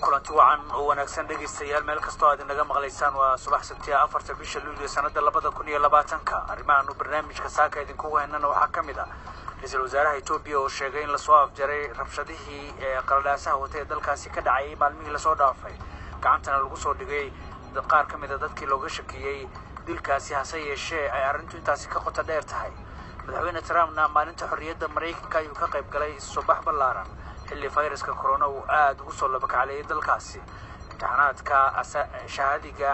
kulanti wacan oo wanaagsan dhageystayaal meel kastoo aad inaga maqlaysaan waa subax sabtiya 4 bisha Luulyo sanada 2020 arrimahan barnaamijka saaka idinku waynana waxa kamid ah ra'iisul wasaaraha Itoobiya oo sheegay in la soo afjaray rabshadihii qalalaasaha watay dalkaasi ka dhacay maalmihii la soo dhaafay gacantana lagu soo dhigay qaar kamid ah dadkii looga shakiyay dilkaasi hase yeeshee ay arrintu intaasi ka qoto dheer tahay madaxweyne Trumpna maalinta xorriyadda Mareykanka ayuu ka qayb galay subax ballaaran xilli fayraska corona uu aad ugu soo labakacay dalkaasi imtixaanaadka shahaadiga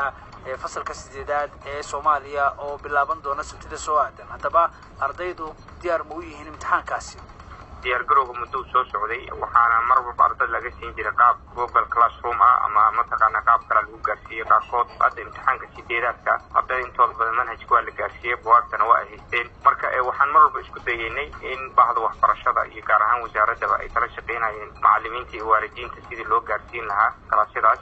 fasalka 8aad ee Soomaaliya oo bilaaban doona sabtida soo aadan hadaba ardaydu diyaar ma u yihiin imtixaankaasi diyaar garowga muddo soo socday waxaana marba arday laga siin jiray qaab Google Classroom ama mataqaana qaab kale lagu gaarsiiyay qaarkood hadda imtixaanka 8aadka hadda intooda badan manhajka waa la gaarsiiyay buugaagtana waa haysteen marka waxaan marba isku dayeynay in bahda waxbarashada iyo gaar ahaan wasaaradda ay kala shaqeynayeen macallimiinta iyo waalidiinta sidii loo gaarsiin lahaa kalaasadaas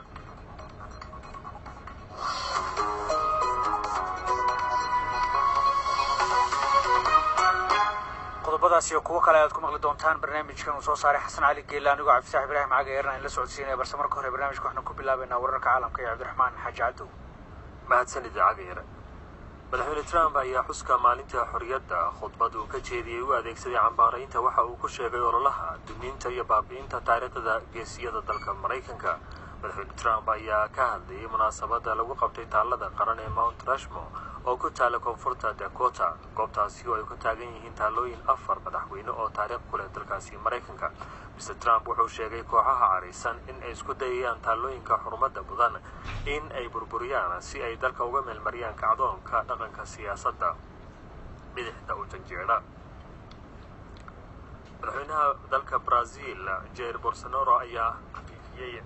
qodobadaasi oo kuwa kale aad ku maqli doontaan barnaamijkan uu soo saaray Xasan Cali Geelaan uga Cabdi Ibraahim Cagaarna in la socodsiinay balse marka hore barnaamijka waxaan ku bilaabaynaa wararka caalamka ee Cabdiraxmaan Xaaji Cabdu mahadsanid Cagaar madaxweyne Trump ayaa xuska maalinta xorriyadda khudbad uu ka jeediyay u adeegsaday cambaaraynta waxa uu ku sheegay ololaha duminta iyo baabi'inta taariikhda geesiyada dalka Mareykanka madaxweyne Trump ayaa ka hadlayay munaasabadda lagu qabtay taalada qaran ee Mount Rushmore oo ku taala koonfurta Dakota goobtaasi oo ay ku taagan yihiin taalooyin 4 madaxweyne oo taariikh ku leh dalkaasi Mareykanka Mr. Trump wuxuu sheegay kooxaha cariisan in ay isku dayayaan taalooyinka xurmada mudan in ay burburiyaan si ay dalka uga meelmariyaan kacdoonka dhaqanka siyaasadda bidixda u janjeera madaxweynaha dalka Brazil Jair Bolsonaro ayaa xaqiijiyay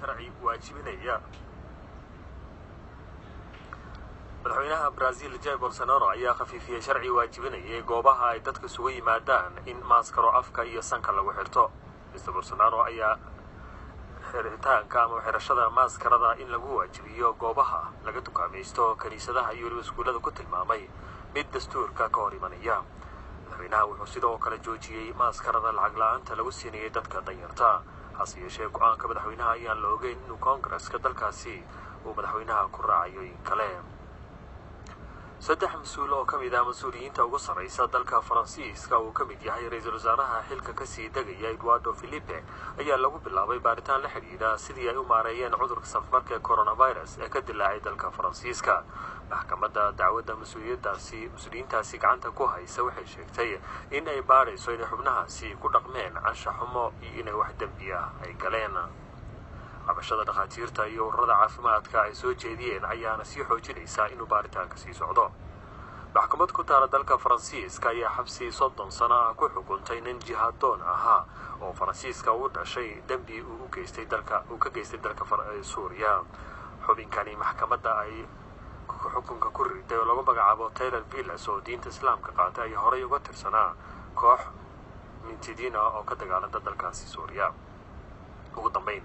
sharci waajibinaya madaxweynaha Brazil Jair Bolsonaro ayaa khafiifiyay sharci waajibinaya goobaha ay dadka isugu yimaadaan in maaskaro afka iyo sanka lagu xirto Mr. Bolsonaro ayaa xiritaanka ama xirashada maaskarada in lagu waajibiyo goobaha laga dukaamaysto kaniisadaha iyo iskuulada ku tilmaamay mid dastuurka ka hor imanaya madaxweynaha wuxuu sidoo kale joojiyay maaskarada lacag la'aanta lagu siinayay dadka danyarta hase yeeshee go'aanka madaxweynaha ayaan la ogeyn inuu Congress-ka dalkaasi uu madaxweynaha ku raacayo in kale saddex mas'uul oo kamid ah mas'uuliyiinta ugu sareysa dalka Faransiiska oo kamid yahay ra'iisul wasaaraha xilka ka sii dagaya Eduardo Philippe ayaa lagu bilaabay baaritaan la xiriira sidii ay u maareeyeen cudurka safmarka coronavirus ee ka dilaacay dalka Faransiiska maxkamadda dacwadda mas'uuliyiintaasi gacanta ku haysa waxay sheegtay in ay baarayso in xubnahaasi ku dhaqmeen anshax xumo iyo inay wax dambi ah ay galeen cabashada dhakhaatiirta iyo ururada caafimaadka ay soo jeediyeen ayaana sii xoojinaysa inuu baaritaanka sii socdo maxkamad ku taala dalka Faransiiska ayaa xabsi 30 sano ku xukuntay nin jihaadoon ahaa oo Faransiiska u dhashay dambi uu ka geystay dalka Suuriya xubinkani maxkamadda ay xukunka ku riday oo lagu magacaabo Taylor Villas oo diinta Islaamka qaatay ay horey uga tirsanaa koox mintidiina oo ka dagaalanta dalkaasi Suuriya ugu dambeyn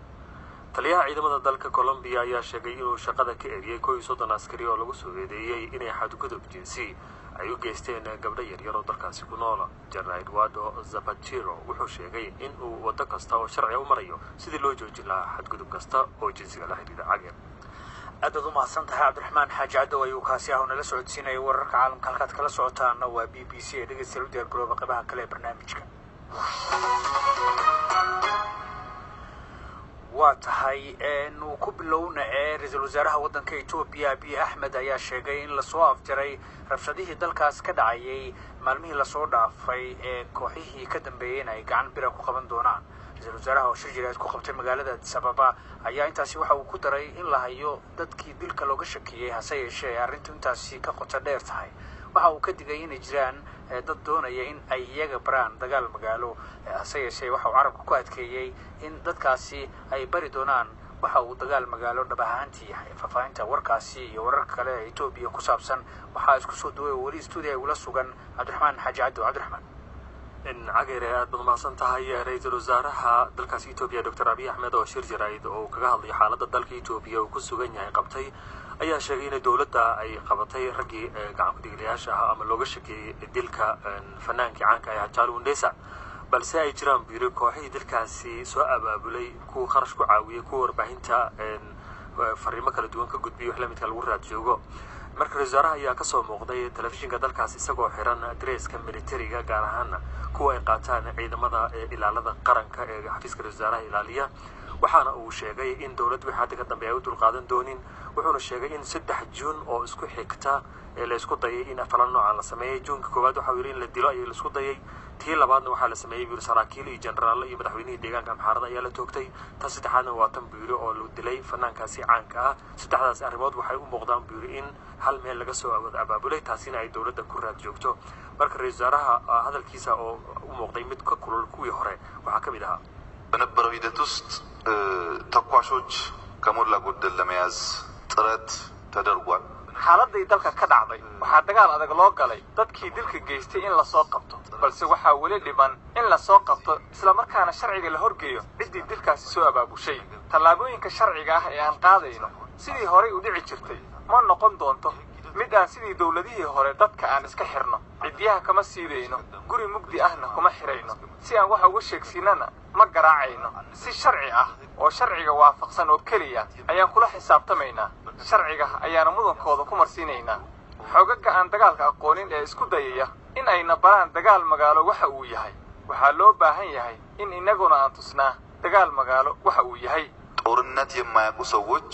taliyaha ciidamada dalka Colombia ayaa sheegay inuu shaqada ka eriyay 30 askari oo lagu soo eedeeyay inay xadgudub jinsi ay u geysteen gabdho yaryar oo dalkaasi ku nool General Eduardo Zapatero wuxuu sheegay in uu wada kasta oo sharci u marayo sidii loo joojin lahaa xadgudub kasta oo jinsiga la xiriira cageer aad u mahadsan tahay Cabdiraxmaan Xaaji Cabdu ayuu kaasi ah nala socodsiinay wararka caalamka halkaad kala socotaan waa BBC ee dhageystayaal diyaar garooba qaybaha kale ee barnaamijka واتهاي إنه كبلون رئيس الوزراء ودن كإثيوبيا أبي أحمد أيا شيء إن لصواف جري رفضيه دلكاس كدعي مالمي لصودا في كوحيه كدم بين أي عن برا كوخبان دونان رئيس الوزراء وشجرات كوخبت المجال سببا أيا أنت سوى وكدري إن لهيو دتك دلك لوجشكيه هسي شيء أرنت أنت سيكا قتدير تهاي waxa uu ka digay in jiraan dad doonaya in ay iyaga baraan dagaal magaalo hase yeeshee waxa uu carabka ku adkeeyay in dadkaasi ay bari doonaan waxa uu dagaal magaalo dhab ahaantii yahay faafahinta warkaasi iyo warar kale ee Itoobiya ku saabsan waxa isku soo duway wali studio ula sugan Cabdiraxmaan Xaaji Cabdiraxmaan in cageer aad badmaasan tahay ra'iisul wasaaraha dalkaasi Itoobiya Dr. Abiy Ahmed oo shir jaraa'id oo kaga hadlay xaaladda dalka Itoobiya oo ku sugan yahay qabtay ayaa sheegay in dawladda ay qabatay ragii gacan ku dhigilayaasha ama looga shakiyay dilka fanaanka caanka ah Hachalu Hundessa balse ay jiraan buu yiri kooxihii dalkaasi soo abaabulay kuwa kharash ku caawiyay kuwa warbaahinta fariimo kala duwan ka gudbiyay wax la midka lagu raad joogo marka wasaaraha ayaa ka soo muuqday telefishinka dalkaasi isagoo xiran adreeska militariga gaar ahaan kuwa ay qaataan ciidamada ilaalada qaranka ee xafiiska wasaaraha ilaaliya waxaana uu sheegay in dawladdu wixii hadda ka dambeeyay u dulqaadan doonin wuxuuna sheegay in 3 Juun oo isku xigta la isku dayay in afal noocan la sameeyay Juunka koowaad waxa uu yiri in la dilo ay la isku dayay tii labaadna waxa la sameeyay bir saraakiil iyo generaal iyo madaxweynihii deegaanka Amxaarada ayaa la toogtay ta saddexaadna waa tan biiro oo la dilay fanaankaasi caanka ah saddexdaas arrimood waxay u muuqdaan biiro in hal meel laga soo abaabulay taasina ay dawladda ku raad joogto marka ra'iisul wasaaraha hadalkiisa oo u muuqday mid ka kulul kuwii hore waxa ka mid ah በነበረው ሂደት ውስጥ ተኳሾች ከሞላ ጎደል ለመያዝ ጥረት ተደርጓል xaaladii dalka ka dhacday waxa dagaal adag loo galay dadkii dilka geystay in la soo qabto balse waxa wali dhiban in la soo qabto isla markaana sharciga la horgeeyo cidii dilkaasi soo abaabushay talaabooyinka sharciga ah ee aan qaadayno sidii hore u dhici jirtay ma noqon doonto mid aan sidii dawladihii hore dadka aan iska xirno cidiyaha kama siideyno guri mugdi ahna kuma xirayno si aan waxa uga sheegsinana ma garaacayno si sharci ah oo sharciga waafaqsan oo kaliya ayaan kula xisaabtamaynaa sharciga ayaana mudankooda ku marsiinaynaa xogaga aan dagaalka aqoonin ee isku dayaya in ayna baraan dagaal magaalo waxa uu yahay waxaa loo baahan yahay in inaguna aan tusnaa dagaal magaalo waxa uu yahay ጦርነት የማያውቁ ሰዎች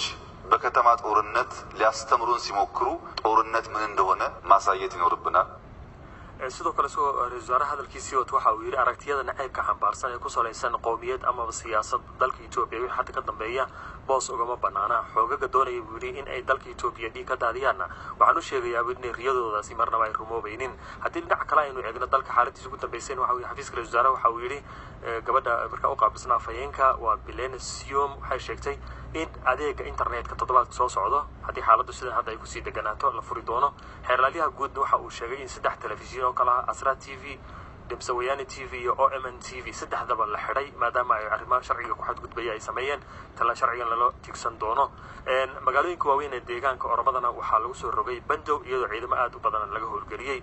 በከተማ ጦርነት ሊያስተምሩን ሲሞክሩ ጦርነት ምን እንደሆነ ማሳየት ይኖርብናል sidoo kale soo wasaaraha hadalkiisii waxa uu yiri aragtiyada naceebka xambaarsan ee ku saleysan qowmiyad ama siyaasad dalka Itoobiya wixii hadda ka dambeeya boos ugama banaana xoogaga doonaya buu yiri in ay dalka Itoobiya dhig ka daadiyaan waxaan u sheegayaa in riyadoodaasi marnaba ay rumoobaynin haddii dhinac kale aynu eegno dalka xaaladiisa ugu dambeysay waxa uu xafiiska wasaaraha waxa uu yiri gabadha marka u qaabisnaa fayeenka waa Bilensium waxay sheegtay in adeega internetka toddobaadka soo socdo haddii xaaladdu sida hadda ay ku sii deganaato la furi doono xeerlaaliyaha guud waxa uu sheegay in 3 telefishin oo kala Asra TV Dimsawayani TV iyo OMN TV saddexdaba la xiray maadaama ay arrimaha sharciga ku xadgudbay ay sameeyeen tala sharcigan la tigsan doono magaalooyinka waaweyn ee deegaanka Oromadana waxa lagu soo rogay bandow iyadoo ciidamo aad u badan laga howlgeliyay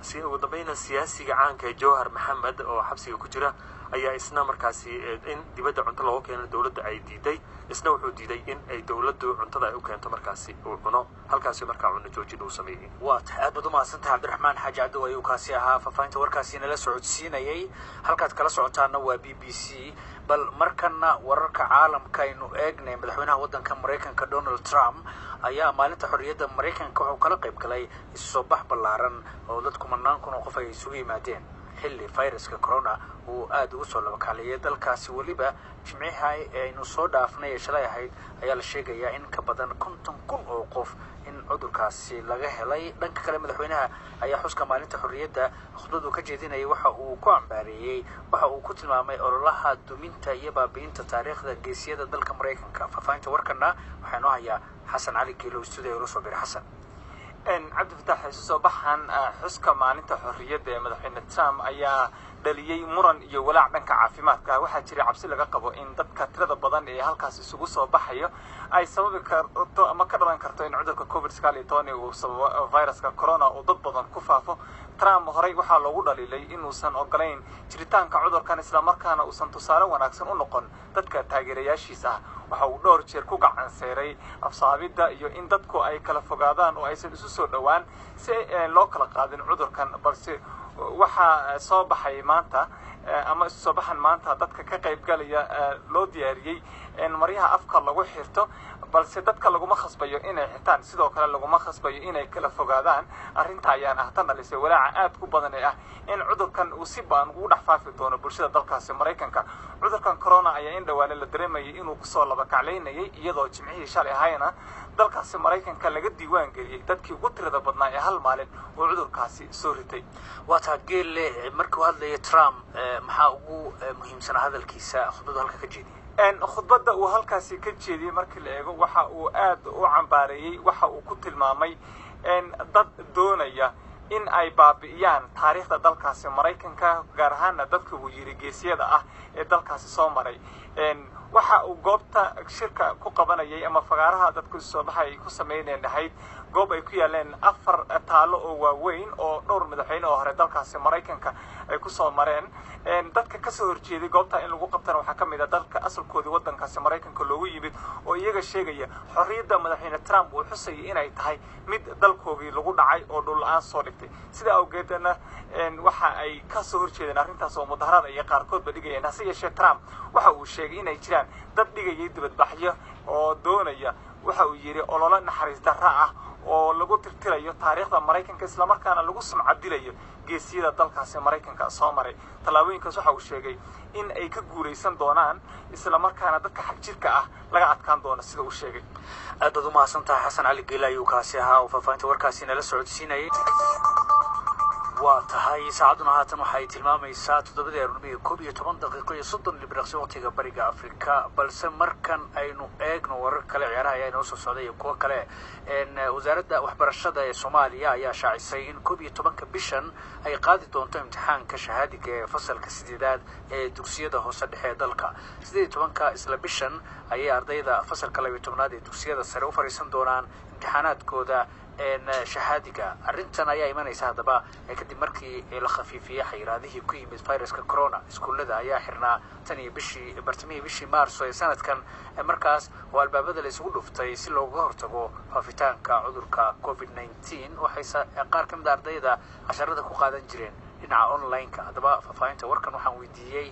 si ugu dambeeyna siyaasiga caanka Jawhar Maxamed oo xabsiga ku jira ayaa isna markaasi in dibadda cunto loo keeno dawladda ay diiday isna wuxuu diiday in ay dawladdu cuntada ay u keento markaasi uu cuno halkaasi markaa cunno joojin uu sameeyay waa aad u mahadsantahay Cabdiraxmaan Xaaji Cabdi ayuu kaasi ahaa faafaynta warkaasi la socodsiinayay halkaad kala socotaana waa BBC bal markana wararka caalamka aynu eegnay madaxweynaha waddanka Mareykanka Donald Trump ayaa maalinta xorriyadda Mareykanka wuxuu kala qayb galay isu soo bax ballaaran oo dadku manaan kun oo qof ay isugu yimaadeen xilli fayraska corona uu aad ugu soo labakaaliyay dalkaasi waliba jimcihay aynu soo dhaafnay shalay ahayd ayaa la sheegayaa in ka badan 50,000 oo qof in cudurkaasi laga helay dhanka kale madaxweynaha ayaa xuska maalinta xorriyadda khudbadu ka jeedinayay waxa uu ku ambaareeyay waxa uu ku tilmaamay ololaha duminta iyo baabiinta taariikhda geesiyada dalka Mareykanka faafaynta warkana waxaanu hayaa Xasan Ali Kiilo studio Ruuso Bir Xasan عبد الفتاح soo baxan xuska maalinta xorriyadda ee madaxweyne Trump ayaa dhaliyay muran iyo walaac dhanka caafimaadka waxa jiray cabsi laga qabo in dadka tirada badan ee halkaas isugu soo baxayo ay sababi karto ama ka dhalan karto in cudurka COVID-19 uu sababo viruska corona oo dad badan ku faafo Trump horay waxa loogu dhaliilay inuusan ogolayn jiritaanka cudurkan isla markaana uusan tusaale wanaagsan u noqon dadka taageerayaashiisa waxa uu dhowr jeer ku gacan saaray afsaabida iyo in dadku ay kala fogaadaan oo aysan isu soo dhawaan si loo kala qaadin cudurkan balse waxa soo baxay maanta ama soo baxan maanta dadka ka qayb galaya loo diyaariyay in maryaha afka lagu xirto balse dadka laguma khasbayo inay xitaan sidoo kale laguma khasbayo inay kala fogaadaan arinta ayaan ah tan dhalisay walaaca aad ku badan ee ah in cudurkan uu si baan ugu dhaxfaafi doono bulshada dalkaasi Mareykanka cudurkan corona ayaa in dhawaale la dareemayay inuu ku soo laba kacleynayay iyadoo jimcihii shalay ahayna dalkaasi Mareykanka laga diiwaan geliyay dadkii ugu tirada badnaa ee hal maalin oo cudurkaasi soo ritay waa taageer markuu hadlayay Trump maxaa ugu muhiimsan hadalkiisa khudbada halka ka jeediyay khudbada uu halkaasi ka jeediyay markii la eego waxa uu aad u cambaareeyay waxa uu ku tilmaamay dad doonaya in ay baabi'iyaan taariikhda dalkaasi Mareykanka gaar ahaan dadka uu yiri geesiyada ah ee dalkaasi soo maray waxa uu goobta shirka ku qabanayay ama fagaaraha dadku soo baxay ku sameeyeen ahayd goob ay ku yaaleen 4 taalo oo waaweyn oo dhowr madaxweyne oo hore dalkaasi Mareykanka ay ku soo mareen dadka ka soo horjeeday goobta in lagu qabtana waxa kamid ah dalka asalkoodii wadankaasi Mareykanka loogu yimid oo iyaga sheegaya xorriyadda madaxweyne Trump uu xusay inay tahay mid dalkoodii lagu dhacay oo dhul aan soo dhigtay sida awgeedna waxa ay ka soo horjeedeen arrintaas oo mudaharada iyo qaarkood ba dhigayeen hase yeeshee Trump waxa uu sheegay inay jiraan dad dhigayay dibadbaxyo oo doonaya waxa uu yiri olole naxariis darro ah oo lagu tirtirayo taariikhda Mareykanka isla markaana lagu sumcadilayo geesiyada dalkaasi Mareykanka soo maray talaabooyinkaas waxa uu sheegay in ay ka guureysan doonaan isla markaana dadka xaq jirka ah laga adkaan doono sida uu sheegay aad u mahadsantahay Xasan Cali Geelay oo kaasi ahaa oo faafaynta warkaasi nala socodsiinayay waa tahay saacaduna haatan waxay tilmaamaysaa 7:11 daqiiqo iyo 30 libriqsi waqtiga bariga Afrika balse markan aynu eegno warar kale ciyaaraha ay noo soo socday kuwa kale wasaaradda waxbarashada ee Soomaaliya ayaa shaacisay in 11 bishan ay qaadi doonto imtixaanka shahaadiga ee fasalka 8aad ee dugsiyada hoose dhexe ee dalka 18 isla bishan ayay ardayda fasalka 12aad ee dugsiyada sare u fariisan doonaan imtixaanaadkooda shahaadiga arrintan ayaa imanaysa hadaba kadib markii la khafiifiyay xayiraadihii ku yimid fayraska corona iskuulada ayaa xirnaa tan iyo bartamihii bishii Maarso ee sanadkan markaas oo albaabada la isugu dhuftay si looga hortago faafitaanka cudurka COVID-19 waxay qaar ka mid ah ardayda casharada ku qaadan jireen dhinaca online-ka hadaba faafahinta warkan waxaan weydiiyay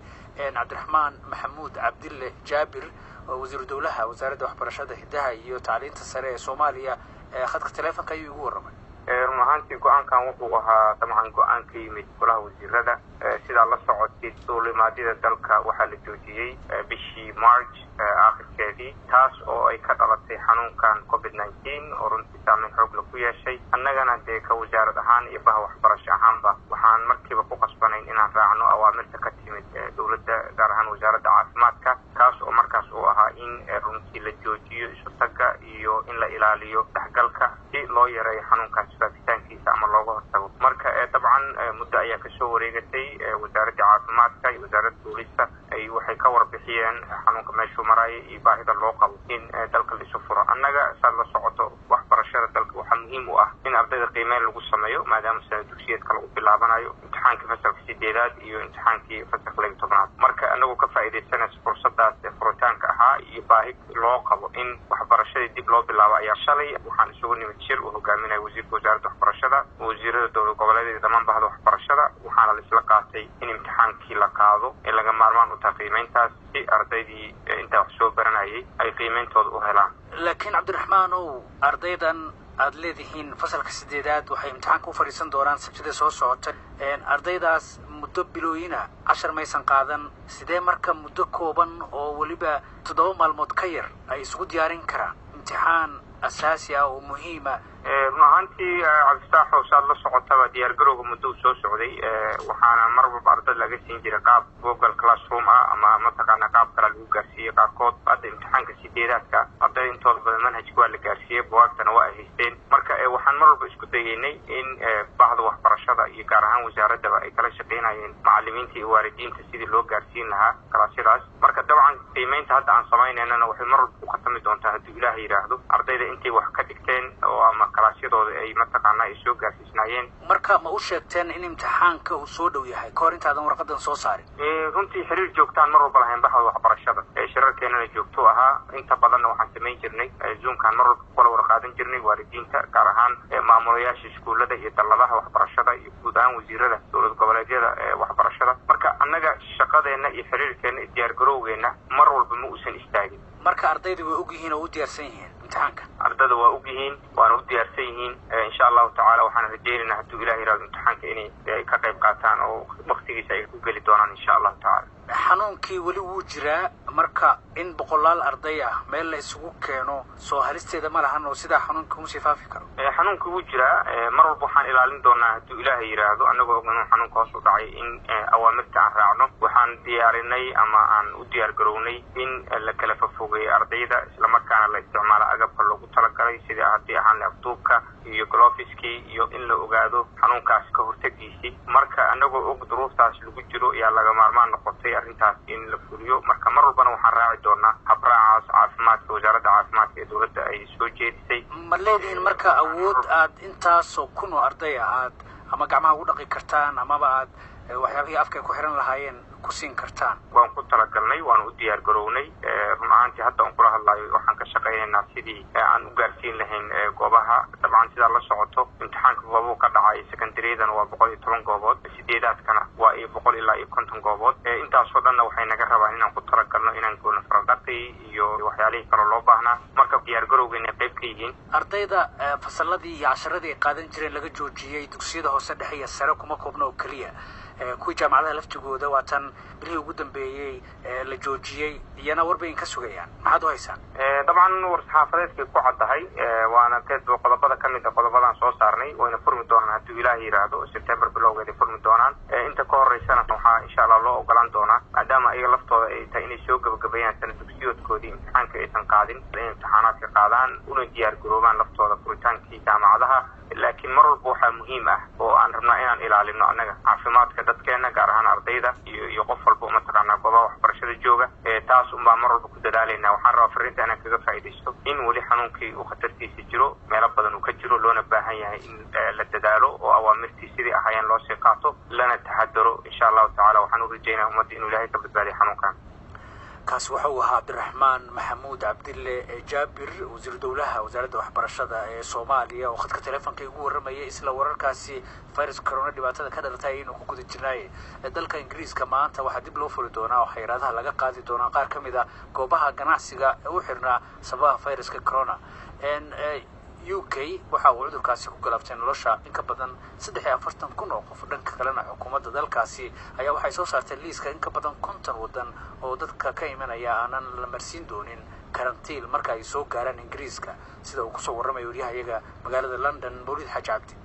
Cabdiraxmaan Maxamuud Cabdille Jaabir wasiir dawlaha wasaaradda waxbarashada hidaha iyo tacliinta sare ee Soomaaliya khadka telefoonka ayuu ugu waramay rumaantii go'aankan wuxuu ahaa dabcan go'aan ka yimid golaha wasiirada sida la socotay duulimaadida dalka waxaa la joojiyay bishii March aakhirkeedii taas oo ay ka dhalatay xanuunkan COVID-19 oo runtii saameyn xoog leh ku yeeshay annagana dee ka wasaarad ahaan iyo baha waxbarasho ahaanba waxaan markiiba ku qasbanayn inaan raacno awaamirta ka timid dowladda gaar ahaan wasaaradda caafimaadka kaas oo markaas uu ahaa in runtii la joojiyo isu tagga iyo in la ilaaliyo dhexgalka si loo yareeyo xanuunkaas faafitaankiisa ama looga hortago marka dabcan muddo ayaa kasoo wareegatay wasaaradda caafimaadka iyo wasaaradda booliska ay waxay ka warbixiyeen xanuunka meeshuu maraya iyo baahida loo qabo in dalka la isu furo annaga saad la socoto waxbarashada dalka waxaa muhiim u ah in ardayda qiimeyn lagu sameeyo maadaama sana dugsiyeedka lagu bilaabanayo imtixaankii fasalka 8aad iyo imtixaankii fasalka 12aad marka anagoo ka faa'iidaysanaysa fursadaas furitaanka ahaa iyo baahi loo qabo in waxbarashada dib loo bilaabo ayaa shalay waxaan isugu nimid shir uu hogaaminaya wasiirka wasaaradda waxbarashada wasiirada dowlad goboleedyada dhammaan bahda waxbarashada waxaana la isla qaatay in imtixaankii la qaado ee laga maarmaan u tahay qiimeyntaas si ardaydii intaa wax soo baranayay ay qiimeyntooda u helaan laakiin Cabdiraxmaan oo ardaydan aad leedihiin fasalka 8aad waxay imtixaanka u fariisan doonaan sabtida soo socota ardaydaas muddo bilooyina 10 maysan qaadan sidee marka muddo kooban oo waliba 7 maalmood ka yar ay isugu diyaarin karaan imtixaan asaasi ah oo muhiim ah runaantii cabdistaax oo saad la socotaba diyaargarowga muddo soo socday waxaana mar walba ardayda laga siin jiray qaab Google Classroom ama mataqaana qaab kale lagu gaarsiiyay qaarkood hadda imtixaanka 8aadka ardayda intooda badan manhajka waa la gaarsiiyay buugaagtana waa ay haysteen marka waxaan mar walba isku dayeynay in bahda waxbarashada iyo gaar ahaan wasaaradda ay kala shaqeynayeen macallimiinta iyo waalidiinta sidii loo gaarsiin lahaa kalaasiyadaas marka dabcan qiimeynta hadda aan samaynayna waxay mar walba ku khatami doontaa haddii Ilaahay yiraahdo ardayda intay wax ka dhigteen oo ama kalaasiyadooda ay mataqaana ay soo gaarsiisnaayeen marka ma u sheegteen in imtixaanka uu soo dhow yahay ka hor intaadan warqadan soo saarin runtii xiriir joogtaan mar walba lahayn bahda waxbarashada shirarkeenana joogto ahaa inta badanna waxaan samayn jirnay zoomkan mar walba kula warqaadan jirnay waalidiinta gaar ahaan maamulayaasha iskuulada iyo dalladaha waxbarashada iyo guud ahaan wasiirada dowlad goboleedyada waxbarashada marka annaga shaqadeena iyo xiriirkeena iyo diyaargarowgeena mar walba ma uusan istaagin marka ardaydu way og yihiin oo u diyaarsan yihiin imtixaanka ardayda waa og yihiin waana u diyaarsan yihiin insha allahu tacaala waxaan rajaynaynaa hadduu ilaahay yiraahdo imtixaanka inay ka qayb qaataan oo waqtigiisa ay ku geli doonaan insha allahu tacaala xanuunkii weli wuu jiraa marka in boqolaal arday ah meel la isugu keeno soo halisteeda ma lahan oo sidaa xanuunka uma sii faafi karo xanuunka wuu jiraa mar walba waxaan ilaalin doonaa hadduu ilaahay yiraahdo annagoo og inuu xanuunka hoos u dhacay in awaamirta aan raacno waxaan diyaarinay ama aan u diyaargarownay in la kala fogeeyo ardayda islamarkaana la isticmaalo agabka loogu talagalay sida haddii ahaan afduubka iyo glofiskii iyo in la ogaado xanuunkaas ka hortagiisii marka annagoo og duruuftaas lagu jiro ayaa laga maarmaan noqotay arrintaas in la fuliyo marka mar walba walbana waxaan raaci doonaa habraacaas caafimaadka wasaaradda caafimaadka ee dowladda ay soo jeedisay. ma leedihiin marka awood aad intaasoo kun oo arday aad ama gacmaha ugu dhaqi kartaan amaba aad waxyaabihii afka ku xiran lahaayeen ku siin kartaan? waan ku talagalnay, waan u diyaar garownay. run ahaantii hadda aan kula hadlayo waxaan ka shaqaynaynaa sidii aan u gaarsiin lahayn goobaha. dabcan sidaa la socoto imtixaanka goobuhu ka dhacay secondaryadana waa 110 goobood, sideedaadkana waa 100 ilaa 50 goobood. intaasoo dhanna waxay naga rabaan inaan ku talagalno inaan goolno faradhaqi iyo waxyaalihii kale loo baahnaa. marka diyaar garowgeena qayb ka yihiin ardayda fasalladii iyo casharadii ay qaadan jireen laga joojiyey dugsiyada hoose dhexe iyo sare kuma koobna oo keliya. kuwii jaamacadaha laftigooda waa tan bilihii ugu dambeeyey la joojiyey iyana warbayn ka sugayaan. maxaad u haysaan? dabcan war-saxaafadeedkay ku caddahay waana qodobada ka mid a qodobadaan soo saarnay. wayna furmi doonaan hadduu ilaaha yidhaahdo September bilowgeeday furmi doonaan. inta ka horeysana waxaa insha allah loo ogolaan doonaa maadaama ayaga laftooda ay tahay inay soo gabagabeeyaan sana dugsiyoodkoodii imtixaanka aysan qaadin inay imtixaanaadka qaadaan una diyaar garoobaan laftooda furitaankii jaamacadaha. laakiin mar walba waxaa muhiim ah oo aan rabnaa inaan ilaalino annaga caafimaadka dadkeena gaar ahaan ardayda iyo qof walba mataqaanaa goobaha waxbarashada jooga. taas unbaa mar walba ku dadaalaynaa. waxaan rabaa fariinta inaan kaga faa'iidaysto in weli xanuunkii uu khatartiisa jiro, meelo badan uu ka jiro, loona baahan yahay in la dadaalo oo awaamirtii sidii ahayeen loo sii qaato lana taxadaro. insha allahu tacaala waxaan u rajaynaa ummadda inuu ilaahay ka badbaadiyo xanuunkan. kaas wuxuu ahaa cabdiraxmaan maxamuud cabdille jaabir, wasiir dowlaha wasaaradda waxbarashada ee Soomaaliya oo khadka telefoonka ugu warramayay isla wararkaasi fayraska corona dhibaatada ka dhalatay inuu ku guda jirnay dalka Ingiriiska. maanta waxaa dib loo furi doonaa oo xayiraadaha laga qaadi doonaa qaar ka mid ah goobaha ganacsiga ee u xirnaa sababaha fayraska corona. UK waxa uu cudurkaasi ku galabtay nolosha in ka badan 43,000 oo qof. dhanka kalena xukuumadda dalkaasi ayaa waxay soo saartay liiska in ka badan 50 wadan oo dadka ka imanaya aanan la marsiin doonin karantiil marka ay soo gaaraan Ingiriiska, sida uu ku soo warramay wariyahayaga magaalada London Mawlid Xaaji Cabdi.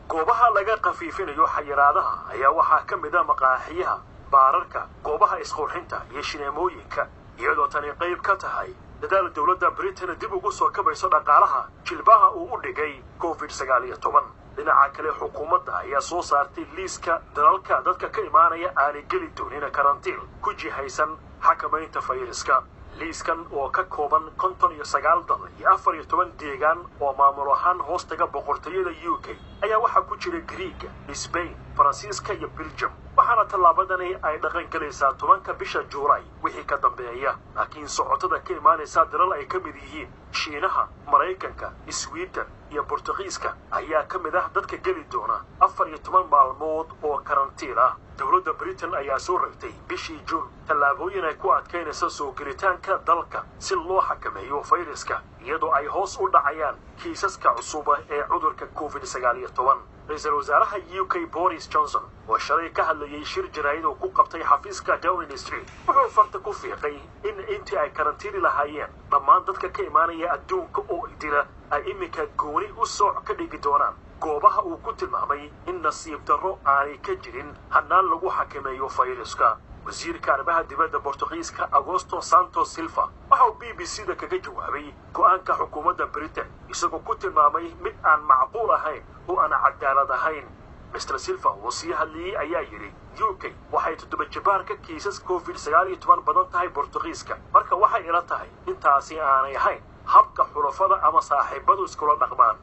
goobaha laga qafiifinayo xayiraadaha ayaa waxaa ka mid ah maqaaxiyaha, baararka, goobaha isqurxinta iyo shineemooyinka, iyadoo tani qayb ka tahay dadaal dowladda Britain dib ugu soo kabayso dhaqaalaha jilbaha uu u dhigay COVID-19. dhinaca kale xukuumadda ayaa soo saartay liiska dalalka dadka ka imaanaya aanay geli doonin karantiil ku jihaysan xakamaynta fayraska. liiskan oo ka kooban 59 dal iyo 14 deegaan oo maamul ahaan hoostaga boqortooyada UK ayaa waxaa ku jira Greek, Spain, Faransiiska iyo Belgium. waxaana tallaabadani ay dhaqan galaysaa 10 bisha Juulaay wixii ka dambeeya. laakiin socotada ka imaanaysa dalal ay ka mid yihiin Shiinaha, Mareykanka, Sweden iyo Portugiiska ayaa ka mid ah dadka geli doona 14 maalmood oo karantiil ah. dowladda Britain ayaa soo ragtay bishii Juun tallaabooyin ay ku adkeynayso soo gelitaanka dalka si loo xakameeyo fayraska, iyadoo ay hoos u dhacayaan kiisaska cusub ee cudurka COVID-19. ra'iisul wasaaraha UK Boris Johnson oo shalay ka hadlayay shir jaraa'id oo ku qabtay xafiiska Downing Street wuxuu farta ku fiiqay in intii ay karantiili lahaayeen dhammaan dadka ka imaanaya adduunka oo idila ay iminka gooni u sooc ka dhigi doonaan goobaha uu ku tilmaamay in nasiib darro aanay ka jirin hannaan lagu xakameeyo fayraska. wasiirka arrimaha dibadda Portugiiska Augusto Santos Silva waxa uu BBC-da kaga jawaabay go'aanka xukuumadda Britain isagoo ku tilmaamay mid aan macquul ahayn oo aan cadaalad ahayn. Mr. Silva oo sii hadlayay ayaa yidhi UK waxay 7 jabaarka kiisas COVID-19 badan tahay Portugiiska, marka waxay ila tahay intaasi aanay ahayn habka xulafada ama saaxiibadu iskula dhaqmaan.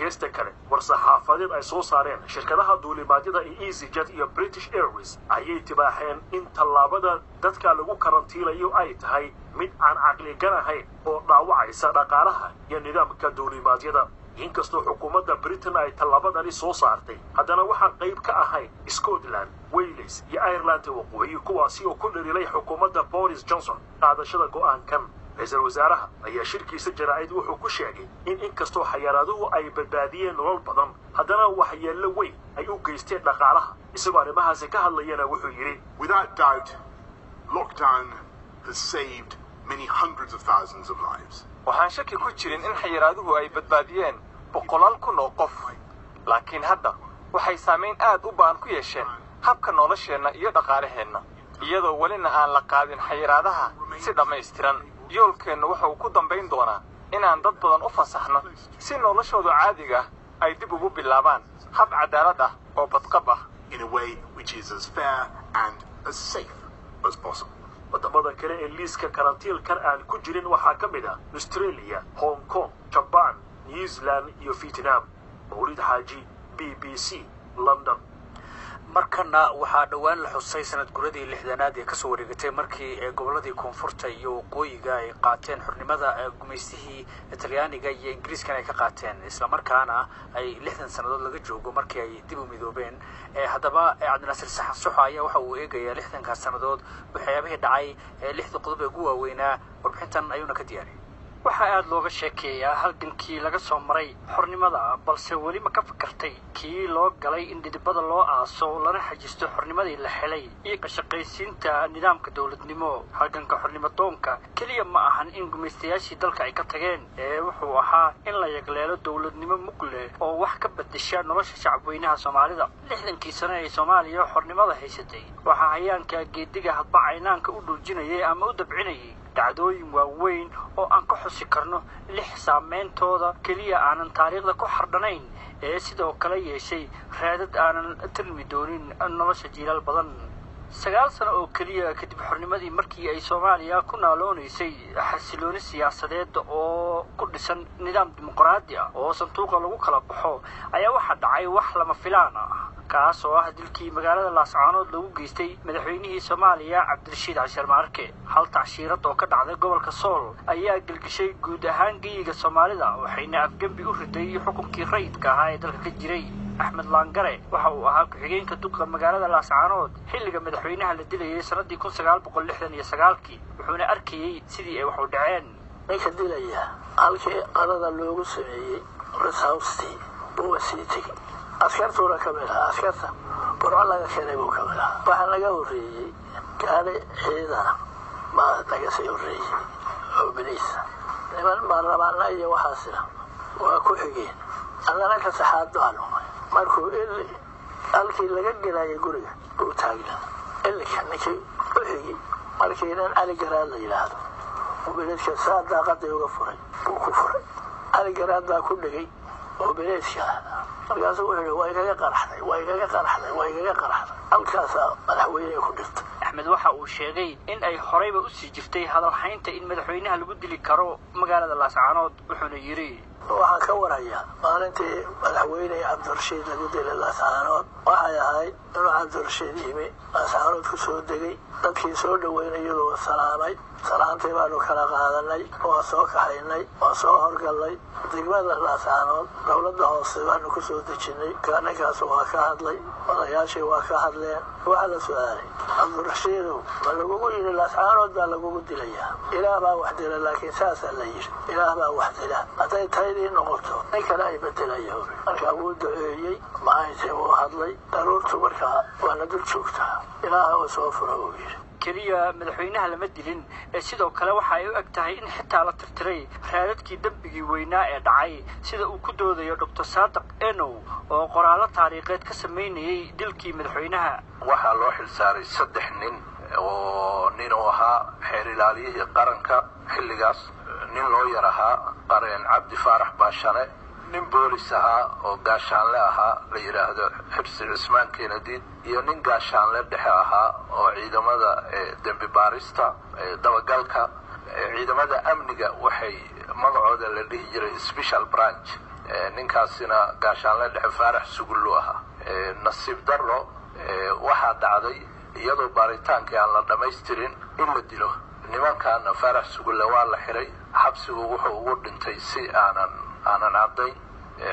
geesta kale war-saxaafadeed ay soo saareen shirkadaha duulimaadyada ee EasyJet iyo British Airways ayay tibaaxeen in tallaabada dadka lagu karantiilayo ay tahay mid aan caqligan ahayn oo dhaawacaysa dhaqaalaha iyo nidaamka duulimaadyada. inkastoo xukuumadda Britain ay tallaabadani soo saartay, haddana waxaa qayb ka ahayd Scotland, Wales iyo Ireland waqooyi kuwaasi oo ku dhaliilay xukuumadda Boris Johnson qaadashada go'aankan. ra'iisul wasaaraha ayaa shirkiisa jaraa'id wuxuu ku sheegay in inkastoo xayiraaduhu ay badbaadiyeen nolol badan, haddana waxyeello weyn ay u geysteen dhaqaalaha. isagoo arrimahaasi ka hadlayana wuxuu yidhi, Without doubt, lockdown has saved many hundreds of thousands of lives. waxaan shaki ku jirin in xayiraaduhu ay badbaadiyeen 100,000 oo qof, laakiin hadda waxay saameyn aad u baan ku yeesheen habka nolosheenna iyo dhaqaalaheenna, iyadoo welina aan la qaadin xayiraadaha si dhammaystiran. yoolkeennu waxa uu ku dambayn doonaa inaan dad badan u fasaxno si noloshooda caadiga ay dib ugu bilaabaan hab cadaalad ah oo badqab ah, in a way which is as fair and as safe as possible. wadamada kale ee liiska karantiilkan aan ku jirin waxaa ka mid ah Australia, Hong Kong, Japan, New Zealand iyo Vietnam. Mawlid Xaaji, BBC, London. markana waxaa dhawaan la xusay sanad guradii 60aad ee kasoo wareegatay markii goboladii koonfurta iyo waqooyiga ay qaateen xurnimada gumaystihii Talyaaniga iyo Ingiriiska ay ka qaateen isla markaana ay 60 sanadood laga joogo markii ay dib u midoobeen. haddaba Cabdinaasir Saxan Suxa ayaa waxa uu eegayaa 60 sanadood waxyaabihii dhacay 6 qodob ee ugu waaweynaa warbixintan ayuuna ka diyaariyay. waxa aad looga sheekeeyaa halgankii laga soo maray xornimada balse weli ma ka fikirtay kii loo galay in dibadda loo aaso lana xajisto xornimadii la helay iyo ka shaqaysiinta nidaamka dawladnimo. halganka xornimadoonka kaliya ma ahan in gumaystayaashii dalka ay ka tageen wuxuu ahaa in la yagleelo dawladnimo mug leh oo wax ka bedesha nolosha shacabweynaha Soomaalida. 60kii sano ee Soomaaliya xornimada haysatay waxa hayaanka geediga hadba caynaanka u dhuujinayay ama u dabcinayay dacdooyin waaweyn oo aan ka xusi karno 6 saameyntooda kaliya aanan taariikhda ku xardhanayn sidoo kale yeeshay raadad aanan tirmi doonin nolosha jiilal badan. 9 sano oo kaliya kadib xornimadii markii ay Soomaaliya ku naaloonaysay xasilooni siyaasadeed oo ku dhisan nidaam dimuqraadi ah oo sanduuqa lagu kala baxo ayaa waxa dhacay wax lama filaan ah kaas oo ah dilkii magaalada Laascaanood lagu geystay madaxweynihii Soomaaliya Cabdirashiid Cashar Maarke. hal tacsiirad oo ka dhacday gobolka Sool ayaa galgashay guud ahaan geeyiga Soomaalida waxayna afgambi u riday xukunkii rayidka ahaa ee dalka ka jiray. Axmed Laangare waxa uu ahaa ku-xigeenka duqa magaalada Laascaanood xilliga madaxweynaha la dilayay sanadii 1969 wuxuuna arkayay sidii ay wax u dhaceen. ninka dilaya halkii qadada loogu sameeyay Rasausti oo wasiitay askartuna ka mid ah askarta burco laga keenay buu ka mid ah waxa laga horeeyay gaari ciidana ma laga soo horeeyay oo biliisa niman baarlamaanna iyo waxaasina waa ku xigeen allana ka saxaadano markuu halkii laga gelay guriga uu taagnaa ilka ninkii u xigay markii inaan Ali Garaad la yiraahdo oo biliska saada qaday uga furay uu ku furay Ali Garaad baa ku dhigay oo biliska markaasuu wuxuu way kaga qaraxday halkaas madaxweyne ku dhintay. Axmed waxa uu sheegay in ay horeyba u sii jirtay hadal haynta in madaxweynaha lagu dili karo magaalada Laascaanood wuxuuna yiri waxaan ka waraya maalintii madaxweyne Cabdirashiid lagu dilay Laascaanood waxay ahayd inuu Cabdirashiid yimi Laascaanood ku soo degay dadkii soo dhaweynayay salaamay salaantii baanu kala qaadanay oo soo kaxaynay oo soo horgalay degmada Laascaanood dawladda hoose baanu ku soo dejinay kaankaas waa ka hadlay odayaashii waa ka hadleen waxa la su'aalay Cabdirashiid ma lagu yiri Laascaanood baa lagu dilayaa ilaa baa wax dilay laakiin saas la yiri ilaa baa wax dilay haday tahay noqoto ninka ay bedelayo marka uu duceeyay ma aysan u hadlay daruurtu marka waa dul joogtaa ilaa oo soo furo kaliya madaxweynaha lama dilin sidoo kale waxa ay u egtahay in xitaa la tirtiray raadadkii dambigii weynaa ee dhacay sida uu ku doodayo Dr. Saadiq Enow oo qoraalo taariikheed ka sameeyay dilkii madaxweynaha. waxa loo xilsaaray 3 nin oo nin oo ahaa xeer ilaaliyihii qaranka xilligaas nin loo yaraha qareen Cabdi Faarax Baashane nin boolis ahaa oo gaashaanle ahaa la yiraahdo Xirsi Cismaan Keenadiid iyo nin gaashaanle dhexe ahaa oo ciidamada dambi baarista dabagalka ciidamada amniga waxay magacooda la dhihi jiray special branch ninkaasina gaashaanle dhexe Faarax Sugullo ahaa. nasiib darro waxa dhacday iyadoo baaritaankii aan la dhameystirin in la dilo nimankan Faarax Sugullo waa la xiray xabsigu wuxuu ugu dhintay si aanan caddayn.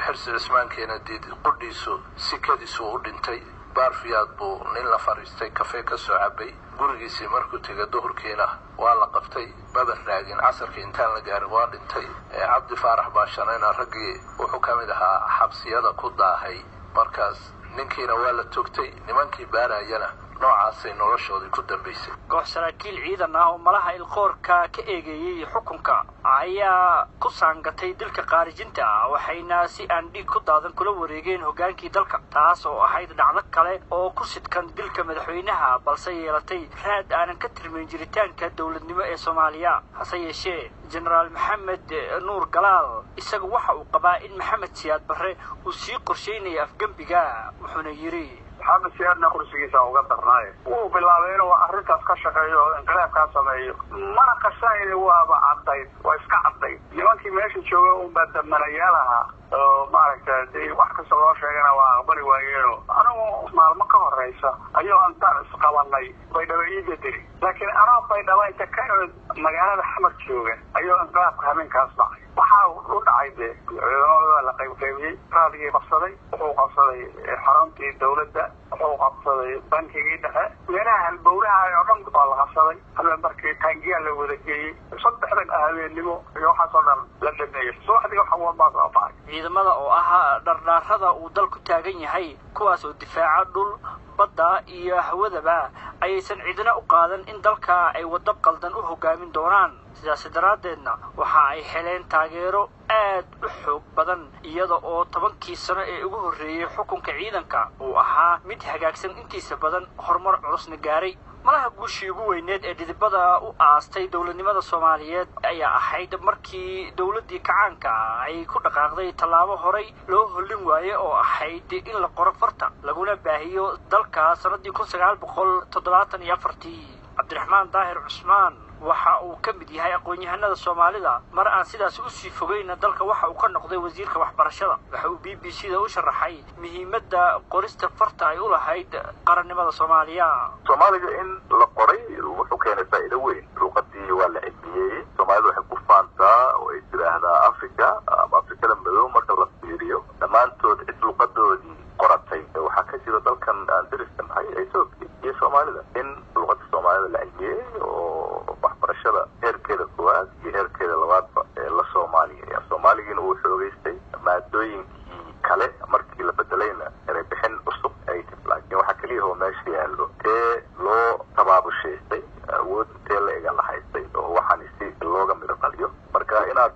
Xirsi Cismaan Keenadiid qudhiisu sikadiisu u dhintay baarfiyaad buu nin la fariistay kafee ka soo cabay gurigiisii markuu tegay duhurkiina waa la qabtay babar raagin casarkii intaan la gaarin waa dhintay. Cabdi Faarax Baashanayna raggii wuxuu ka mid ahaa xabsiyada ku daahay markaas ninkiina waa la toogtay nimankii baarayana noocaasay noloshoodii ku dambeysay. koox saraakiil ciidan ah oo malaha ilqoorka ka eegeeyay xukunka ayaa ku saangatay dilka qaarijinta waxayna si aan dhig ku daadan kula wareegeen hogaankii dalka taas oo ahayd dhacdo kale oo ku sidkan dilka madaxweynaha balse yeelatay raad aanan ka tirmin jiritaanka dawladnimo ee Soomaaliya. hase yeeshee General Maxamed Nuur Galaal isagu waxa uu qabaa in Maxamed Siyaad Barre uu sii qorsheynay afgambiga wuxuuna yiri maxamed siyaadna kursigiisa uga darnaaye wuu bilaabay inuu arrintaas ka shaqeeyo oo inqilaabkaa sameeyo mana qasanayn waaba caddayd waa iska caddayd nimankii meesha jooga unbaa damanayaal ahaa oo maaragtay wax kasta loo sheegana waa aqbali waayeeno anigu maalmo ka horeysa ayuu antaan isqabanay baydhabo ii bedeli laakiin anoo baydhabo inta ka imid magaalada xamar jooga ayuu inqilaabka habeenkaas dhacay waxaa u dhacay dee ciidamada la qaybqaybiyey raadigii qabsaday wuxuu qabsaday xaruntii dawladda wuxuu qabsaday bankigii dhexe meelaha halbowlaha oo dhan waa la qabsaday habeen markii taangiyaa la wada geeyey saddexdan habeennimo iyo waxaasoo dhan la dhameeyey subaxdii waxa walbaa soo baxay ciidamada oo ahaa dhardhaarada uu dalku taagan yahay kuwaas oo difaaca dhul badda iyo hawadaba ayaysan cidina u qaadan in dalka ay waddo qaldan u hogaamin doonaan sidaas daraaddeedna waxa ay heleen taageero aad u xoog badan iyada oo 10kii sano ee ugu horreeyay xukunka ciidanka uu ahaa mid hagaagsan intiisa badan horumar culusna gaaray malaha guushii ugu weyneed ee dhidibada u aastay dowladnimada Soomaaliyeed ayaa ahayd markii dowladii kacaanka ay ku dhaqaaqday tallaabo horay loo holin waayay oo ahayd in la qoro farta laguna baahiyo dalka sanadii 1974 Cabdiraxmaan Daahir Cusmaan waxa uu ka mid yahay aqoon-yahanada Soomaalida mar aan sidaas u sii fogeyna dalka waxa uu ka noqday wasiirka waxbarashada waxa uu BBC-da u sharaxay muhiimadda qorista farta ay u lahayd qarannimada Soomaaliya Soomaaliga in la qoray wuxuu keenay faa'iido weyn luqadii waa la cilmiyey Soomaalida waxay ku faantaa oo ay tiraahdaa Afrika ama Afrikada madow marka la fiiriyo dhammaantood cid luqadoodii qoratay waxaa ka jira dalkan aan dariskanahay Ethiopia iyo Soomaalida in luqadda Soomaalida la cilmiyey oo waxbarashada heerkeeda koowaad iyo heerkeeda labaadba ee la Soomaaliya Soomaaligiina uu xoogaystay maadooyinkii kale markii la bedelayna inay bixin cusub ay laakiin waxa kaliya oo meesha yaallo tee loo tabaabushaystay awood tee la eega lahaystay oo waxaan si looga miro qaliyo marka inaad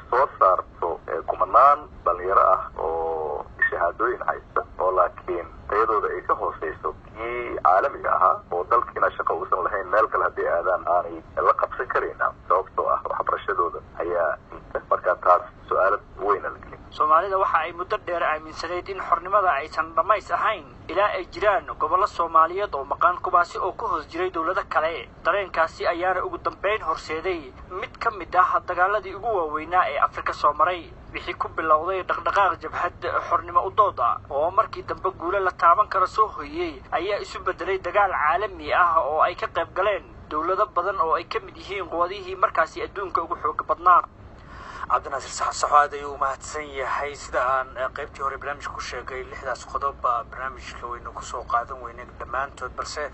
soo saarto kumanaan dhalinyaro ah oo shahaadooyin haysta oo laakiin tayadooda ay ka hooseyso kii caalamiga ahaa oo dalkiina shaqo uusan lahayn meel kale haddii aadaan aanay la qabsan karayna sababtoo ah waxbarashadooda ayaa marka taas su'aalo weyn la gelin Soomaalida waxa ay muddo dheer aaminsaneyd in xornimada aysan dhamays ahayn ilaa ay jiraan gobollo Soomaaliyeed oo maqan kubaasi oo ku hoos jiray dawlado kale dareenkaasi ayaana ugu dambeyn horseeday mid ka mid ah dagaaladii ugu waaweynaa ee Afrika soo maray wixii ku bilowday dhaqdhaqaaq jabhad xornimo u dooda oo markii dambe guulo la taaban karo soo hoyay ayaa isu bedelay dagaal caalami ah oo ay ka qayb galeen dawlado badan oo ay ka mid yihiin quwadihii markaasi adduunka ugu xoog badnaa cabdinaasir saxaad ayuu mahadsan yahay sida aan qaybtii hore barnaamijka ku sheegay 6daas qodob barnaamijka waynu ku soo qaadan weynay dhammaantood balse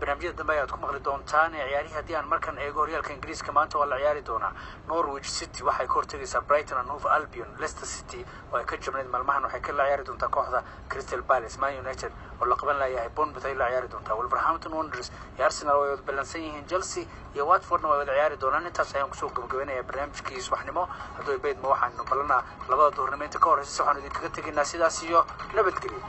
barnaamijyada dambe ayaad ku maqli doontaan ciyaarihi haddii aan markan eego horyaalka Ingiriiska maanta waa la ciyaari doonaa Norwich City waxay ka hortagaysaa Brighton and Hove Albion Leicester City oo ay ka jabnayd maalmahan waxay ka la ciyaari doontaa kooxda Crystal Palace Man United oo la qaban lahayd Bournemouth ay la ciyaari doontaa Wolverhampton Wanderers iyo Arsenal way balansan yihiin Chelsea iyo Watford way ciyaari doonaan intaas ayaan ku soo gabagabeynayaa barnaamijkii subaxnimo haddii bayd ma waxaanu balana labada duhurnimo inta ka horeysa waxaanu idinkaga tegaynaa sidaas iyo nabadgelyo